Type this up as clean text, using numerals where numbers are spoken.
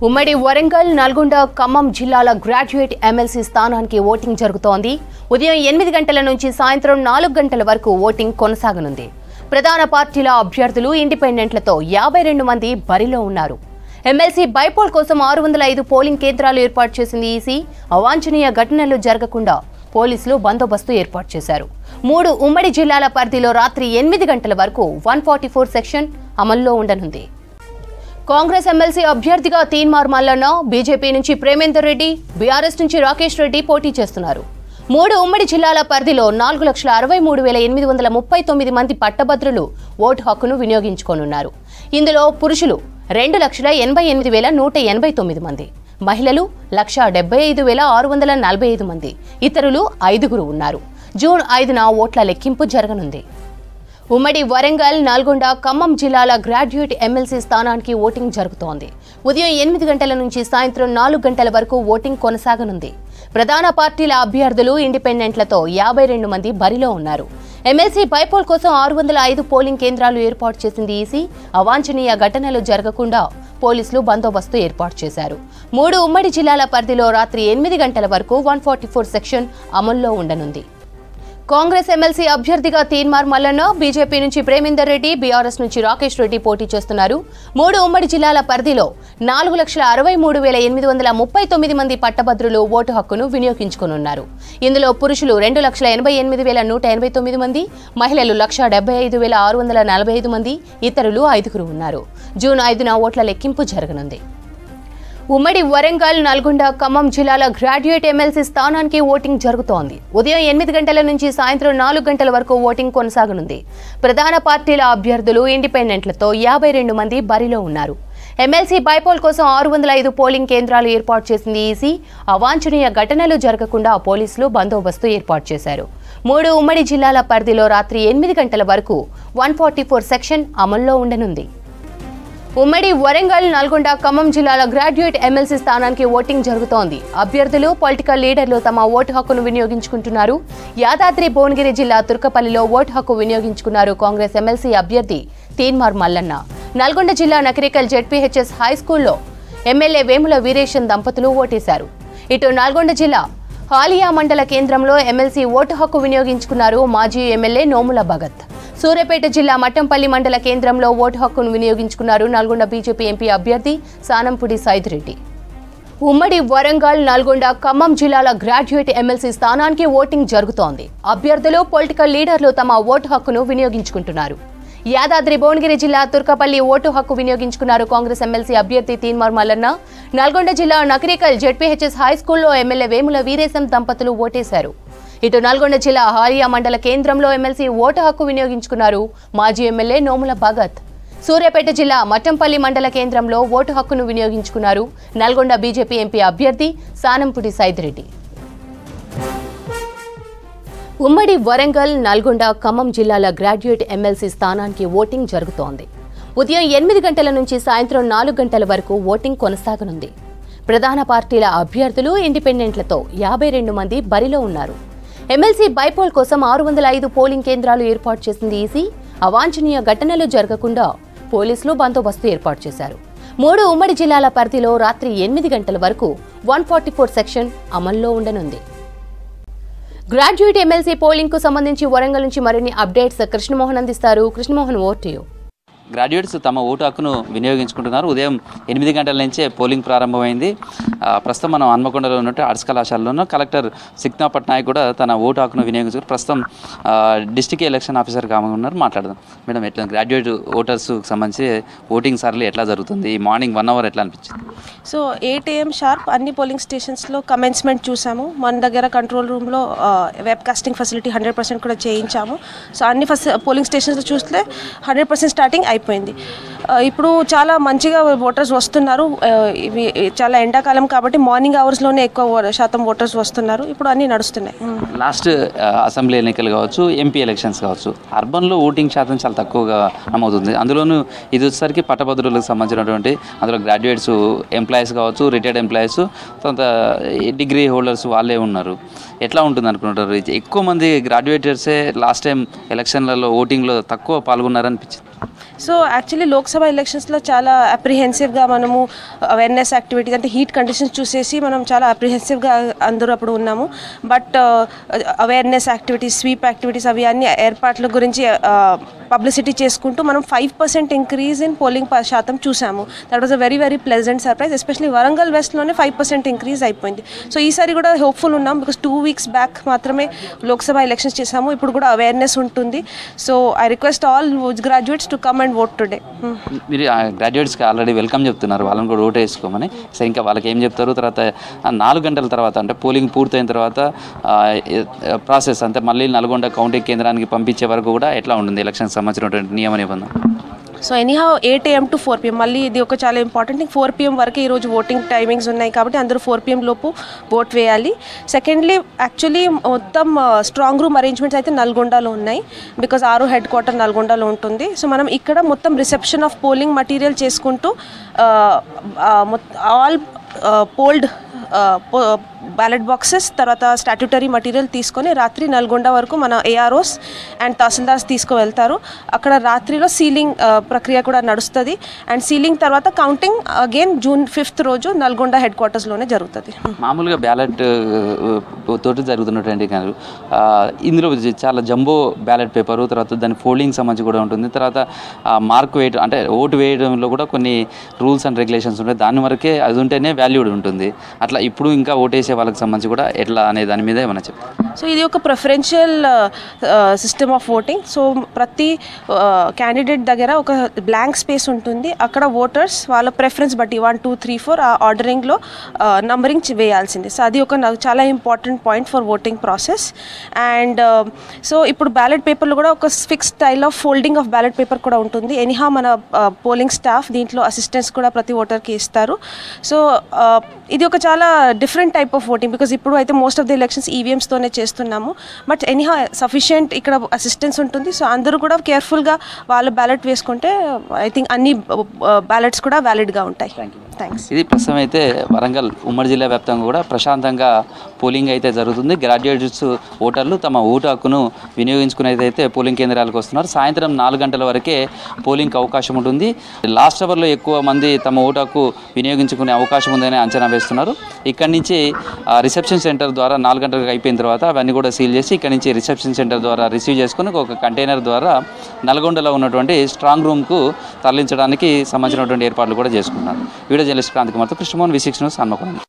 ఉమ్మడి వరంగల్, నల్గొండ, ఖమ్మం జిల్లాల graduate MLC స్థానానికి ఓటింగ్ జరుగుతోంది. ఉదయం 8 గంటల నుంచి సాయంత్రం 4 గంటల వరకు ఓటింగ్ కొనసాగనుంది. ప్రధాన పార్టీల అభ్యర్థులు, ఇండిపెండెంట్లతో 52 మంది బరిలో ఉన్నారు. ఎమ్మెల్సీ బైపోల్ కోసం 605 పోలింగ్ కేంద్రాలు ఏర్పాటు చేసింది ఈసీ. అవాంఛనీయ ఘటనలు జరగకుండా పోలీసులు బందోబస్తు ఏర్పాటు చేశారు. 3 ఉమ్మడి జిల్లాల పరిధిలో రాత్రి 8 గంటల వరకు 144 సెక్షన్ అమల్లో ఉండనుంది. కాంగ్రెస్ ఎమ్మెల్సీ అభ్యర్థిగా తీన్మార్ మల్లన్న, బీజేపీ నుంచి ప్రేమేందర్ రెడ్డి, బీఆర్ఎస్ నుంచి రాకేష్ రెడ్డి పోటీ చేస్తున్నారు. 3 ఉమ్మడి జిల్లాల పరిధిలో 4,63,839 మంది పట్టభద్రులు ఓటు హక్కును వినియోగించుకోనున్నారు. ఇందులో పురుషులు 2,88,189 మంది, మహిళలు 1,75,645 మంది, ఇతరులు 5 ఉన్నారు. జూన్ 5న ఓట్ల లెక్కింపు జరగనుంది. ఉమ్మడి వరంగల్, నల్గొండ, ఖమ్మం జిల్లాల గ్రాడ్యుయేట్ ఎమ్మెల్సీ స్థానానికి ఓటింగ్ జరుగుతోంది. ఉదయం 8 గంటల నుంచి సాయంత్రం 4 గంటల వరకు ఓటింగ్ కొనసాగనుంది. ప్రధాన పార్టీల అభ్యర్థులు, ఇండిపెండెంట్లతో 52 మంది బరిలో ఉన్నారు. ఎమ్మెల్సీ బైపోల్ కోసం 605 పోలింగ్ కేంద్రాలు ఏర్పాటు చేసింది ఈసీ. అవాంఛనీయ ఘటనలు జరగకుండా పోలీసులు బందోబస్తు ఏర్పాటు చేశారు. 3 ఉమ్మడి జిల్లాల పరిధిలో రాత్రి 8 గంటల వరకు 144 సెక్షన్ అమల్లో ఉండనుంది. కాంగ్రెస్ ఎమ్మెల్సీ అభ్యర్థిగా తీన్మార్ మల్లన్న, బీజేపీ నుంచి ప్రేమేందర్ రెడ్డి, బీఆర్ఎస్ నుంచి రాకేష్ రెడ్డి పోటీ చేస్తున్నారు. 3 ఉమ్మడి జిల్లాల పరిధిలో 4,63,839 మంది పట్టభద్రులు ఓటు హక్కును వినియోగించుకోనున్నారు. ఇందులో పురుషులు 2,88,189 మంది, మహిళలు 1,75,645 మంది, ఇతరులు 5 ఉన్నారు. జూన్ 5న ఓట్ల లెక్కింపు జరగనుంది. ఉమ్మడి వరంగల్, నల్గొండ, ఖమ్మం జిల్లాల గ్రాడ్యుయేట్ ఎమ్మెల్సీ స్థానానికి ఓటింగ్ జరుగుతోంది. ఉదయం 8 గంటల నుంచి సాయంత్రం 4 గంటల వరకు ఓటింగ్ కొనసాగనుంది. ప్రధాన పార్టీల అభ్యర్థులు, ఇండిపెండెంట్లతో 52 మంది బరిలో ఉన్నారు. ఎమ్మెల్సీ బైపోల్ కోసం 605 పోలింగ్ కేంద్రాలు ఏర్పాటు చేసింది ఈసీ. అవాంఛనీయ ఘటనలు జరగకుండా పోలీసులు బందోబస్తు ఏర్పాటు చేశారు. 3 ఉమ్మడి జిల్లాల పరిధిలో రాత్రి 8 గంటల వరకు 144 సెక్షన్ అమల్లో ఉండనుంది. ఉమ్మడి వరంగల్, నల్గొండ, ఖమ్మం జిల్లాల గ్రాడ్యుయేట్ ఎమ్మెల్సీ స్థానానికి ఓటింగ్ జరుగుతోంది. అభ్యర్థులు, పొలిటికల్ లీడర్లు తమ ఓటు హక్కును వినియోగించుకుంటున్నారు. యాదాద్రి భువనగిరి జిల్లా తుర్కపల్లిలో ఓటు హక్కు వినియోగించుకున్నారు కాంగ్రెస్ ఎమ్మెల్సీ అభ్యర్థి తీన్మార్ మల్లన్న. నల్గొండ జిల్లా నకిరేకల్ జెడ్పీహెచ్ఎస్ హైస్కూల్లో ఎమ్మెల్యే వేముల వీరేశం దంపతులు ఓటేశారు. ఇటు నల్గొండ జిల్లా హాలియా మండల కేంద్రంలో ఎమ్మెల్సీ ఓటు హక్కు వినియోగించుకున్నారు మాజీ ఎమ్మెల్యే నోముల భగత్. సూర్యాపేట జిల్లా మట్టంపల్లి మండల కేంద్రంలో ఓటు హక్కును వినియోగించుకున్నారు నల్గొండ బీజేపీ ఎంపీ అభ్యర్థి సానంపుడి సైదిరెడ్డి. ఉమ్మడి వరంగల్, నల్గొండ, ఖమ్మం జిల్లాల గ్రాడ్యుయేట్ ఎమ్మెల్సీ స్థానానికి ఓటింగ్ జరుగుతోంది. అభ్యర్థులు, పొలిటికల్ లీడర్లు తమ ఓటు హక్కును వినియోగించుకుంటున్నారు. యాదాద్రి భువనగిరి జిల్లా తుర్కపల్లి ఓటు హక్కు వినియోగించుకున్నారు కాంగ్రెస్ ఎమ్మెల్సీ అభ్యర్థి తీన్మార్ మల్లన్న. నల్గొండ జిల్లా నకిరేకల్ జెడ్పీహెచ్ఎస్ హైస్కూల్లో ఎమ్మెల్యే వేముల వీరేశం దంపతులు ఓటేశారు. ఇటు నల్గొండ జిల్లా హాలియా మండల కేంద్రంలో ఎమ్మెల్సీ ఓటు హక్కు వినియోగించుకున్నారు మాజీ ఎమ్మెల్యే నోముల భగత్. సూర్యాపేట జిల్లా మట్టంపల్లి మండల కేంద్రంలో ఓటు హక్కును వినియోగించుకున్నారు నల్గొండ బీజేపీ ఎంపీ అభ్యర్థి సానంపుడి సైదిరెడ్డి. ఉమ్మడి వరంగల్, నల్గొండ, ఖమ్మం జిల్లాల గ్రాడ్యుయేట్ ఎమ్మెల్సీ స్థానానికి ఓటింగ్ జరుగుతోంది. ఉదయం 8 గంటల నుంచి సాయంత్రం 4 గంటల వరకు ఓటింగ్ కొనసాగనుంది. ప్రధాన పార్టీల అభ్యర్థులు, ఇండిపెండెంట్లతో 52 మంది బరిలో ఉన్నారు. ఎమ్మెల్సీ బైపోల్ కోసం 605 పోలింగ్ కేంద్రాలు ఏర్పాటు చేసింది ఈసీ. అవాంఛనీయ ఘటనలు జరగకుండా పోలీసులు బందోబస్తు ఏర్పాటు చేశారు. 3 ఉమ్మడి జిల్లాల పరిధిలో రాత్రి 8 గంటల వరకు 144 సెక్షన్ అమల్లో ఉండనుంది. గ్రాడ్యుయేట్ ఎమ్మెల్సీ పోలింగ్ కు సంబంధించి వరంగల్ నుంచి మరిన్ని అప్డేట్స్ కృష్ణమోహన్ అందిస్తారు. Krishnamohan, over to you. Graduates తమ ఓటు హక్కును వినియోగించుకుంటున్నారు. ఉదయం 8 గంటల నుంచే పోలింగ్ ప్రారంభమైంది. ప్రస్తుతం మనం హన్మకొండలో ఉన్నట్టు ఆర్ట్స్ కళాశాలలోనూ కలెక్టర్ సిక్నా పట్నాయక్ కూడా తన ఓటు హక్కును వినియోగించుకుని ప్రస్తుతం డిస్ట్రిక్ట్ ఎలక్షన్ ఆఫీసర్ ఉన్నారు. మాట్లాడదాం. మేడం, ఎట్లా గ్రాడ్యుయేట్ ఓటర్స్కి సంబంధించి ఓటింగ్ సర్లీ ఎట్లా జరుగుతుంది? ఈ మార్నింగ్ 1 అవర్ ఎట్లా అనిపించింది? సో 8 AM షార్ప్ అన్ని పోలింగ్ స్టేషన్స్లో కమెన్స్మెంట్ చూసాము. మన దగ్గర కంట్రోల్ రూమ్లో వెబ్ కాస్టింగ్ ఫెసిలిటీ 100% కూడా చేయించాము. సో అన్ని పోలింగ్ స్టేషన్స్లో చూస్తే 100% స్టార్టింగ్ అయిపోయింది. ఇప్పుడు చాలా మంచిగా ఓటర్స్ వస్తున్నారు. ఇవి చాలా ఎండాకాలం కాబట్టి మార్నింగ్ అవర్స్లోనే ఎక్కువ శాతం ఓటర్స్ వస్తున్నారు. ఇప్పుడు అన్నీ నడుస్తున్నాయి. లాస్ట్ అసెంబ్లీ ఎన్నికలు కావచ్చు, ఎంపీ ఎలక్షన్స్ కావచ్చు, అర్బన్లో ఓటింగ్ శాతం చాలా తక్కువగా నమోదుంది. అందులోనూ ఇది వచ్చేసరికి పట్టభద్రులకు సంబంధించినటువంటి అందులో గ్రాడ్యుయేట్స్ ఎంప్లాయీస్ కావచ్చు, రిటైర్డ్ ఎంప్లాయీస్, కొంత డిగ్రీ హోల్డర్స్ వాళ్ళే ఉన్నారు. ఎట్లా ఉంటుంది అనుకుంటారు? ఎక్కువ మంది గ్రాడ్యుయేటర్సే లాస్ట్ టైం ఎలక్షన్లలో ఓటింగ్లో తక్కువ పాల్గొన్నారనిపించింది. సో యాక్చువల్లీ లోక్సభ ఎలక్షన్స్లో చాలా అప్రిహెన్సివ్గా మనము అవేర్నెస్ యాక్టివిటీస్ అంటే హీట్ కండిషన్స్ చూసేసి మనం చాలా అప్రిహెన్సివ్గా అందరూ అప్పుడు ఉన్నాము. But awareness activities, sweep activities అవి అన్ని ఏర్పాట్ల గురించి పబ్లిసిటీ చేసుకుంటూ మనం 5% ఇంక్రీజ్ ఇన్ పోలింగ్ శాతం చూసాము. That was a very very pleasant surprise. Especially Warangal వెస్ట్లోనే 5% ఇంక్రీజ్ అయిపోయింది. సో ఈసారి కూడా హోప్ఫుల్ ఉన్నాం బికాస్ 2 weeks బ్యాక్ మాత్రమే లోక్సభ ఎలక్షన్స్ చేసాము. ఇప్పుడు కూడా అవేర్నెస్ ఉంటుంది. So I request all graduates to come and vote today. మీరు గ్రాడ్యుయేట్స్కి ఆల్రెడీ వెల్కమ్ చెప్తున్నారు, వాళ్ళని కూడా ఓటు వేసుకోమని. సో ఇంకా వాళ్ళకి ఏం చెప్తారు? తర్వాత 4 గంటల తర్వాత అంటే పోలింగ్ పూర్తయిన తర్వాత ప్రాసెస్ అంటే మళ్ళీ నల్గొండ కౌంటింగ్ కేంద్రానికి పంపించే వరకు కూడా ఎట్లా ఉంటుంది ఎలక్షన్ సంబంధించినటువంటి నియమ నిబంధన? So anyhow 8 AM to 4 PM మళ్ళీ ఇది ఒక చాలా ఇంపార్టెంట్. 4 PM వరకు ఈరోజు ఓటింగ్ టైమింగ్స్ ఉన్నాయి కాబట్టి అందరూ 4 PM లోపు ఓట్ వేయాలి. సెకండ్లీ యాక్చువల్లీ మొత్తం స్ట్రాంగ్ రూమ్ అరేంజ్మెంట్స్ అయితే నల్గొండలో ఉన్నాయి బికాజ్ ఆర్ఓ హెడ్ క్వార్టర్ నల్గొండలో ఉంటుంది. సో మనం ఇక్కడ మొత్తం రిసెప్షన్ ఆఫ్ పోలింగ్ మటీరియల్ చేసుకుంటూ ఆల్ పోల్డ్ బ్యాలెట్ బాక్సెస్ తర్వాత స్టాట్యూటరీ మటీరియల్ తీసుకొని రాత్రి నల్గొండ వరకు మన ఏఆర్ఓస్ అండ్ తహసీల్దార్స్ తీసుకువెళ్తారు. అక్కడ రాత్రిలో సీలింగ్ ప్రక్రియ కూడా నడుస్తుంది. అండ్ సీలింగ్ తర్వాత కౌంటింగ్ అగైన్ June 5th రోజు నల్గొండ హెడ్ క్వార్టర్స్లోనే జరుగుతుంది. మామూలుగా బ్యాలెట్ తోటి జరుగుతున్నటువంటి కానీ ఇందులో చాలా జంబో బ్యాలెట్ పేపరు, తర్వాత దాని ఫోల్డింగ్ సంబంధించి కూడా ఉంటుంది. తర్వాత మార్క్ వేయడం అంటే ఓటు వేయడంలో కూడా కొన్ని రూల్స్ అండ్ రెగ్యులేషన్స్ ఉంటాయి. దాని వరకే అది ఉంటేనే వాల్యూడ్ ఉంటుంది. అట్లా ఇప్పుడు ఇంకా ఓటేసే వాళ్ళకి సంబంధించి కూడా ఎట్లా అనే దాని మీద ఏమైనా చెప్పారు? సో ఇది ఒక preferential system of voting. So ప్రతి క్యాండిడేట్ దగ్గర ఒక బ్లాంక్ స్పేస్ ఉంటుంది. అక్కడ ఓటర్స్ వాళ్ళ ప్రెఫరెన్స్ బట్టి 1, 2, 3, 4 ఆ ఆర్డరింగ్లో నంబరింగ్ వేయాల్సింది. సో అది ఒక చాలా important point for voting process. And so ఇప్పుడు బ్యాలెట్ పేపర్లో కూడా ఒక fix style of folding of ballot paper కూడా ఉంటుంది. ఎనీహా మన పోలింగ్ స్టాఫ్ దీంట్లో అసిస్టెంట్స్ కూడా ప్రతి ఓటర్కి ఇస్తారు. సో ఇది ఒక చాలా different type of voting because ఇప్పుడు అయితే మోస్ట్ ఆఫ్ ది ఎలక్షన్స్ ఈవీఎంస్తోనే చేస్తున్నాము. బట్ ఎనీహా సఫిషియెంట్ ఇక్కడ అసిస్టెన్స్ ఉంటుంది. సో అందరూ కూడా కేర్ఫుల్గా వాళ్ళ బ్యాలెట్ వేసుకుంటే ఐ థింక్ అన్ని బ్యాలెట్స్ కూడా వ్యాలిడ్గా ఉంటాయి. థ్యాంక్స్. ఇది ప్రస్తుతం అయితే వరంగల్ ఉమ్మడి జిల్లా వ్యాప్తంగా కూడా ప్రశాంతంగా పోలింగ్ అయితే జరుగుతుంది. గ్రాడ్యుయేట్స్ ఓటర్లు తమ ఓటు హక్కును వినియోగించుకునేదైతే పోలింగ్ కేంద్రాలకు వస్తున్నారు. సాయంత్రం 4 గంటల వరకే పోలింగ్కి అవకాశం ఉంటుంది. లాస్ట్ అవర్లో ఎక్కువ మంది తమ ఓటు హక్కు వినియోగించుకునే అవకాశం ఉందని అంచనా వేస్తున్నారు. ఇక్కడి నుంచి రిసెప్షన్ సెంటర్ ద్వారా 4 గంటలకు అయిపోయిన తర్వాత అవన్నీ కూడా సీల్ చేసి ఇక్కడి నుంచి రిసెప్షన్ సెంటర్ ద్వారా రిసీవ్ చేసుకుని ఒక కంటైనర్ ద్వారా నల్గొండలో ఉన్నటువంటి స్ట్రాంగ్ రూమ్కు తరలించడానికి సంబంధించినటువంటి ఏర్పాట్లు కూడా చేసుకున్నారు. వీడియో జర్నలిస్ట్ క్రాంతి కుమార్తో కృష్ణమోహన్, V6 న్యూస్, హన్మకొండ.